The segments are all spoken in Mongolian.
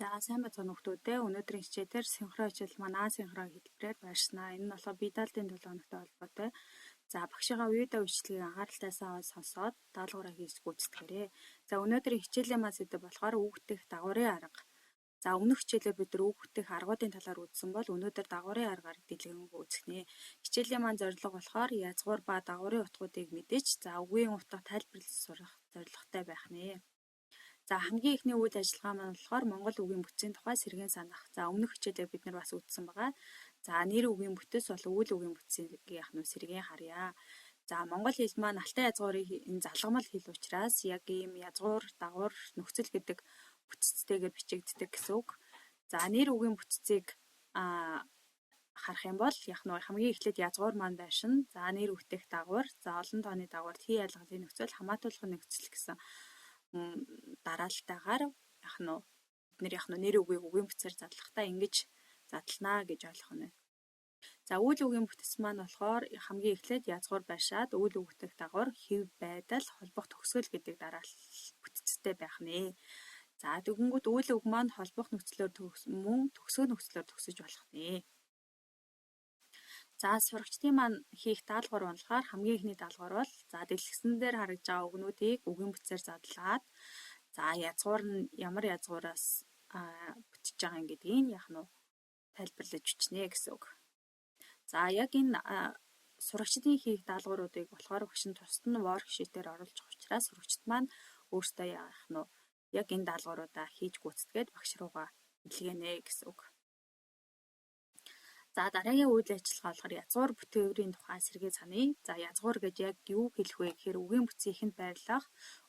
За сайн байна хүмүүстээ. Өнөөдрийн хичээлээр синхро хичээл манай синхро хэлбэрээр байршнаа. Энэ нь болохоор бие-даалдын 7 хоногтой холбоотой. За багшийнхаа видео бичлэгийг анхааралтай сонсоод даалгавраа хийж гүйцэтгэрэй. За өнөөдрийн хичээлийн маань сэдэв болохоор үгдэх дагаврын арга. За өмнөх хичээлээр бид нар үгдэх аргуудын талаар үзсэн бол өнөөдөр дагаврын аргаар дэлгэрэнгүй үзэхнэ. Хичээлийн маань зорилго болохоор язгуур ба дагаврын утгуудыг мэдээж за үгийн утга тайлбарлаж сурах зорилготой байх нэ. За хамгийн ихний үйл ажиллагаа маань болохоор Монгол үгийн бүтцийн тухай сэргээн санах. За өмнөх хичээлээр бид нар бас үзсэн байгаа. За нэр үгийн бүтэц бол үйл үгийн бүтцийн сэргээн харъя. За монгол хэл маань алтай язгуурын энэ залгамал хэл учраас яг ийм язгуур, дагавар, нөхцөл гэдэг бүтцтэйгээр бичигддэг гэсэн үг. За нэр үгийн бүтцийг харах юм бол яг нь хамгийн эхлээд язгуур маань байшин. За нэр үгдэх дагавар, за олон тооны дагавар, хий ялгалын нөхцөл, хамаатуулахын нөхцөл гэсэн дараалтайгаар бид нар нэр үгийг үгийн бүтцээр задлахдаа ингэж задлана гэж ойлгох нь. За үйл үгийн бүтэц маань болохоор хамгийн эхлээд язгуур байшаад үйл үгдэх дагавар, хэв байдал, холбох төгсгөл гэдэг дараалал бүтцтэй байх нэ. За тэгэнгүүт үйл үг маань холбох нөхцлөөр мөн төгсгөл нөхцлөөр төгсөж болох нэ. За сурагчдын маань хийх даалгавар болохоор хамгийн ихний даалгавар бол за дэлгэцэн дээр харагдж байгаа үгнүүдийг үгийн бүтцээр задлаад за язгуур нь ямар язгуураас бүтэж байгаа гэдгийг тайлбарлаж бичнэ гэсэн үг. За яг энэ сурагчдын хийх даалгавруудыг болохоор багш нь тусад нь воркшитээр оруулж байгаа учраас сурагчид маань өөрсдөө яг энэ даалгавруудаа хийж гүйцэтгээд багш руугаа илгээнэ гэсэн үг. За дараагийн үйл ажиллагаа болохоор язгуур бүтээврийн тухай сэргээ саная. За язгуур гэж яг юу хэлэх вэ гэхээр үгийн бүтцийн ихэнд байрлах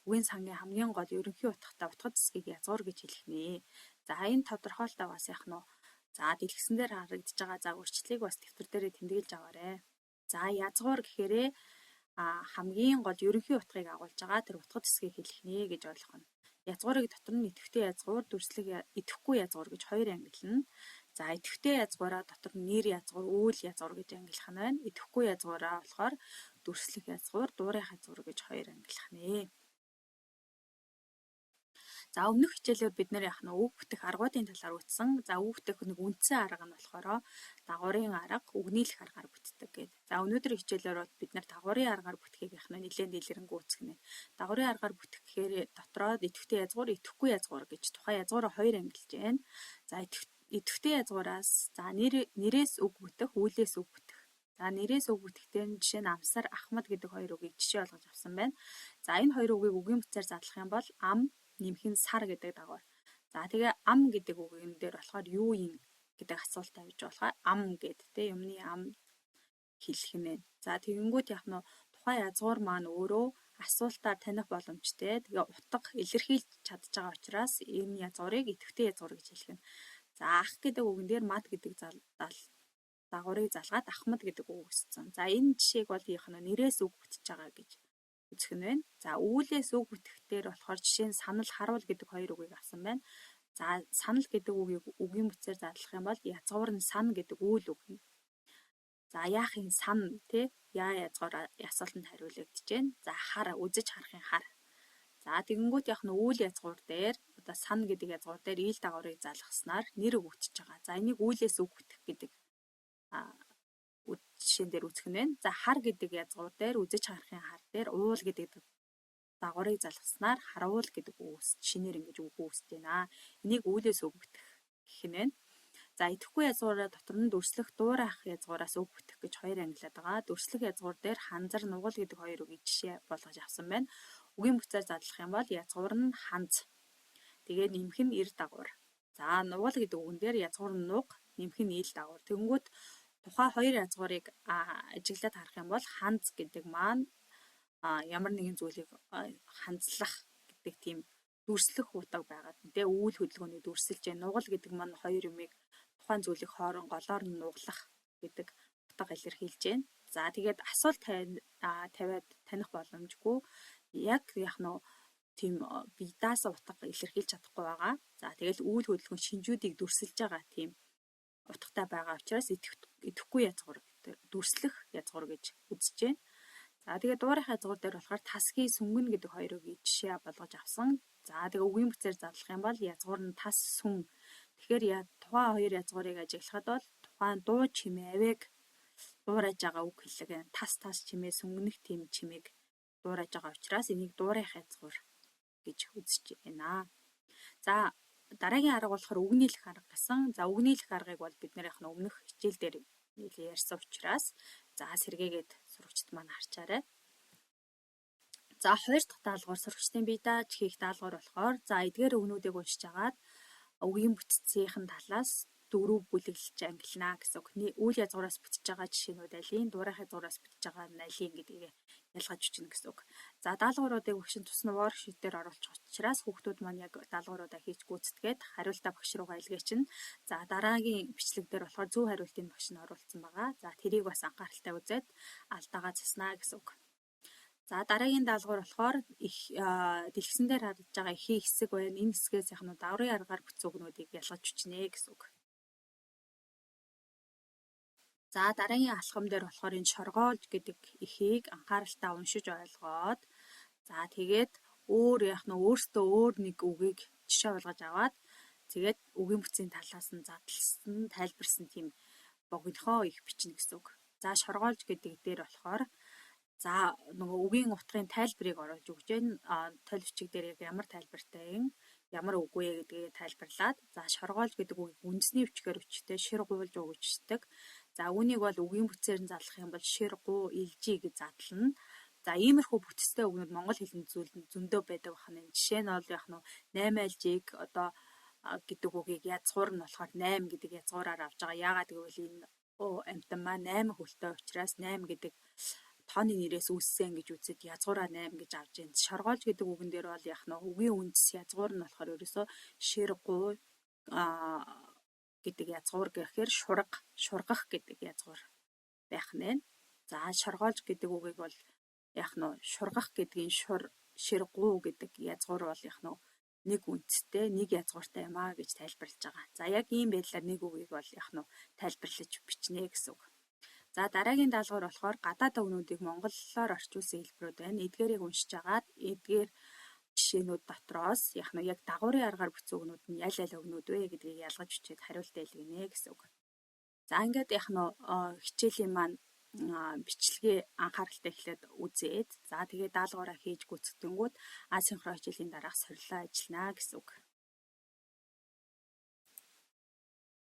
үгийн сангийн хамгийн гол ерөнхий утгатай утгад зэсгийг язгуур гэж хэлэх нэ. За энэ тодорхойлолтоо бас за дэлгэцэн дээр харагдаж байгаа загварчлалыг бас дэвтэр дээрээ тэмдэглэж аваарай. За язгуур гэхээрээ хамгийн гол ерөнхий утгыг агуулж байгаа тэр утгад зэсгийг хэлэх нэ гэж ойлгох нь. Язгуурыг дотор нь идэвхтэй язгуур, дүрслэг идэвхгүй язгуур гэж хоёр ангилна. За идэвхтэй язгуураа дотор нь нэр язгуур, үйл язгуур гэж ангилах нь байна. Идэвхгүй язгуураа болохоор дүрслэх язгуур, дуурайх язгуур гэж хоёр ангилах нэ. За өмнөх хичээлээр бид нэр үг бүтэх аргуудын талаар үзсэн. За үг бүтэх үндсэн арга нь болохоор дагаврын арга, үгнийлэх аргаар бүтдэг гэдэг. За өнөөдрийн хичээлээр бол бид нар дагаврын аргаар бүтгэхийг нэлээд дэлгэрэнгүй үзэхнэ. Дагаврын аргаар бүтгэх гэхээр дотроо идэвхтэй язгуур, идэвхгүй язгуур гэж тухайн язгуураа хоёр ангилж байна. За идэвхтэй язгуураас за нэрээс үг бүтэх, үйлээс үг бүтэх. За нэрээс үг бүтэхдээ жишээ нь амсар, ахмад гэдэг хоёр үгийг жишээ олгож авсан байна. За энэ хоёр үгийг үгийн бүтцээр задлах юм бол ам нэмэх нь сар гэдэг дагавар. За тэгээ ам гэдэг үгэн дээр болохоор юу юм гэдэг асуулт тавьж болохоор ам гэдэг юмны ам хэлэх юм байна. За тэгэнгүүт тухайн язгуур маань өөрөө асуултаар таних боломжтой. Тэгээ утга илэрхийлж чадж байгаа учраас энэ язгуурыг идэвхтэй язгуур гэж хэлэх нь. За ах гэдэг үгэн дээр мад гэдэг дагаврыг залгаад ахмад гэдэг үг өгсөн. За энэ жишээг бол нэрээс үг бүтэж байгаа гэж үзэх нь байна. За үүлээс үг бүтэхтэр болохоор жишээ нь санал, харуул гэдэг хоёр үгийг авсан байна. За санал гэдэг үгийг үгийн бүтцээр задлах юм бол язгуур нь сан гэдэг үйл үг юм. За яахын сан яа язгуур асуултанд хариулагдаж байна. За хар үзэж харахын хар. За тэгэнгүүт үйл язгуур дээр одоо сан гэдэг язгуур дээр ил дагаврыг залгаснаар нэр үг бүтэж байгаа. За энийг үүлээс үг бүтэх гэдэг жишээн дээр үзэх нь байна. За хар гэдэг язгуур дээр үзэж харахын хар дээр уул гэдэг дагаврыг залгаснаар харуул гэдэг шинээр ингэж үг үүсэж байна. Энийг үүлээс үг бүтэх гэх нь байна. За идэвхгүй язгуураа дотор нь дүрслэх, дуурайх язгуураас үг бүтэх гэж хоёр ангилаад байгаа. Дүрслэх язгуур дээр ханзар, нугал гэдэг хоёр үгийг жишээ болгож авсан байна. Үгийн бүтцээр задлах юм бол язгуур нь ханз. Тэгээ нэмэх нь ир дагавар. За нугал гэдэг үгэн дээр язгуур нь нуг, нэмэх нь ил дагавар. Тэгэнгүүт тухайн хоёр язгуурыг ажиглаад харах юм бол ханз гэдэг маань ямар нэгэн зүйлийг ханзлах гэдэг тийм дүрслэх утга байгаад үйл хөдөлгөөний дүрсэлж байна. Нугал гэдэг маань хоёр юмыг тухайн зүйлийг хоорон голоор нь нуглах гэдэг утга илэрхийлж байна. За тэгээд асуулт тавиад таних боломжгүй яг тийм бие даасан утга илэрхийлж чадахгүй байгаа. За тэгэл үйл хөдөлгөөн шинжүүдийг дүрсэлж байгаа тийм утгатай байгаа учраас идэвхгүй язгуур дүрслэх язгуур гэж үзэж байна. За тэгээ дуурайх язгуур дээр болохоор тасгийн сүнгэн гэдэг хоёр үгийг жишээ болгож авсан. За тэгээ үгийн бүтцээр задлах юм бол язгуур нь тас сүн Тэгэхээр тухайн хоёр язгуурыг ажиглахад бол тухайн дуу чимээ авиг дуурайж байгаа үг хэллэг. Тас чимээ сүнгэнэх тийм чимээг дуурайж байгаа учраас энийг дуурайх язгуур гэж үзэж байна. За дараагийн арга болохоор үгнийлэх арга гэсэн. За үгнийлэх аргыг бол бид нэр яг өмнөх хичээл дээр нэлээд ярьсан учраас за сэргээгээд сурагчд маань харчаарай. За хоёр дахь даалгавар сурагчдын бие дааж хийх даалгавар болохоор за эдгээр өгнүүдийг уншиж агаад үгийн бүтцийн талаас дөрөв бүлэглэж ангилнаа гэсэн үг. Үйл язгуураас бүтэж байгаа жишээнүүд алийг, дуурайх язгуураас бүтэж байгаа нь алийг гэдгийг ялгаж бичнэ гэсэн үг. За даалгавруудыг багшин тусна worksheet дээр оруулах учраас хүүхдүүд маань яг даалгавруудаа хийж гүйцэтгээд хариултаа багш руугаа илгээчин. За дараагийн бичлэг дээр болохоор зөв хариултыг багш нь оруулсан байгаа. За тэрийг бас анхааралтай үзээд алдаагаа заснаа гэсэн үг. За дараагийн даалгавар болохоор дэлгэсэн дээр харж байгаа ихий хэсэг байна. Энэ хэсгээс яг нь даврын аргаар бүтсэн үгнүүдийг ялгаж бичнэ гэсэн үг. За дараагийн алхам дээр болохоор энэ шоргоолж гэдэг эхийг анхааралтай уншиж ойлгоод за тэгээд өөртөө өөр нэг үгийг жишээ болгож аваад тэгээд үгийн бүтцийн талаас нь задлсан, тайлбарсан тийм богинохоо их бичнэ гэсэн үг. За шоргоолж гэдэг дээр болохоор за нөгөө үгийн утгын тайлбарыг оруулж өгч байна. Тойл бичиг дээр яг ямар тайлбартай юм, ямар үгүй гэдгийг тайлбарлаад за шоргоолж гэдэг үгийг үндэсний бичгээр өчтөө шир гуулж өгчдөг. За үүнийг бол үгийн бүтцээр нь задлах юм бол шир гуу илжи гэж задлана. За иймэрхүү бүтцтэй үгнүүд монгол хэлэнд зөндөө байдаг байна. Жишээ нь бол яг нь 8 альжийг одоо гэдэг үгийг язгуур нь болохоор 8 гэдэг язгуураар авч байгаа. Яагаад гэвэл энэ амьтан маань 8 хөлтэй учраас 8 гэдэг тооны нэрээс үүссэн гэж үзээд язгуураа 8 гэж авч байна. Шоргоолж гэдэг үгэн дээр бол яг нь үгийн үндэс язгуур нь болохоор ерөөсөө шир гуу гэдэг язгуур гэхээр шургах гэдэг язгуур байх нэ. За шоргоолж гэдэг үгийг бол яг нь шургах гэдгийн шир гуу гэдэг язгуур бол яг нь нэг үндэстэй, нэг язгууртай юм аа гэж тайлбарлаж байгаа. За яг ийм байдлаар нэг үгийг бол яг нь тайлбарлаж бичнэ гэсэн үг. За дараагийн даалгавар болохоор гадаад өгнүүдийг монголоор орчуулсан хэлбэрүүд байна. Эдгээрийг уншиж агаад эдгээр жишээнүүд дотроос яг дагуурын аргаар бүтсэн өгнүүд нь аль өгнүүд вэ гэдгийг ялгаж бичээд хариултаа илгэнэ гэсэн үг. За ингээд яг хичээлийн маань бичлэгээ анхааралтай эхлээд үзээд за тэгээд даалгавраа хийж гүйцэтгэнгүүт асинхрон хичээлийн дараах сорилтоо ажиллана гэсэн үг.